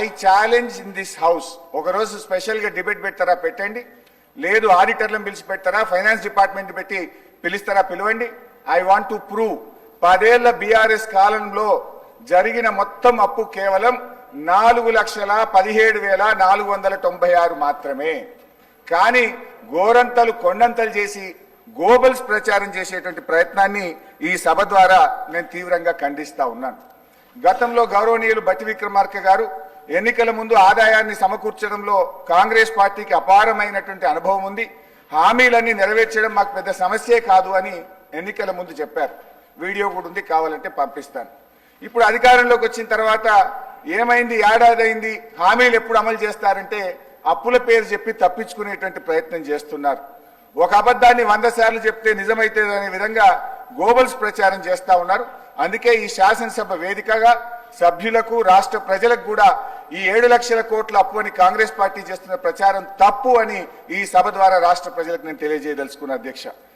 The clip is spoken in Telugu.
I challenge in this house, ఒకరోజు స్పెషల్గా డిబేట్ పెడతారా పెట్టండి, లేదు ఆడిటర్లను పిలిచి పెడతారా, ఫైనాన్స్ డిపార్ట్మెంట్ పెట్టి పిలుస్తారా పిలవండి. ఐ వాంట్ టు ప్రూవ్ 10 ఏళ్ల బీఆర్ఎస్ కాలంలో జరిగిన మొత్తం అప్పు కేవలం 4,17,496 మాత్రమే. కానీ గోరంతలు కొండంతలు చేసి గోబల్స్ ప్రచారం చేసేటువంటి ప్రయత్నాన్ని ఈ సభ ద్వారా నేను తీవ్రంగా ఖండిస్తా ఉన్నాను. గతంలో గౌరవనీయులు బట్టి విక్రమార్క గారు ఎన్నికల ముందు ఆదాయాన్ని సమకూర్చడంలో కాంగ్రెస్ పార్టీకి అపారమైనటువంటి అనుభవం ఉంది, హామీలన్నీ నెరవేర్చడం మాకు పెద్ద సమస్యే కాదు అని ఎన్నికల ముందు చెప్పారు. వీడియో కూడా ఉంది, కావాలంటే పంపిస్తాను. ఇప్పుడు అధికారంలోకి వచ్చిన తర్వాత ఏమైంది, ఏడాది అయింది, హామీలు ఎప్పుడు అమలు చేస్తారంటే అప్పుల పేరు చెప్పి తప్పించుకునేటువంటి ప్రయత్నం చేస్తున్నారు. ఒక అబద్ధాన్ని 100 సార్లు చెప్తే నిజమైతే అనే విధంగా గోబల్స్ ప్రచారం చేస్తా ఉన్నారు. అందుకే ఈ శాసనసభ వేదికగా సభ్యులకు రాష్ట్ర ప్రజలకు కూడా ఈ 7 లక్షల కోట్ల అప్పు అని కాంగ్రెస్ పార్టీ చేస్తున్న ప్రచారం తప్పు అని ఈ సభ ద్వారా రాష్ట్ర ప్రజలకు నేను తెలియజేయదలుచుకున్నా అధ్యక్ష.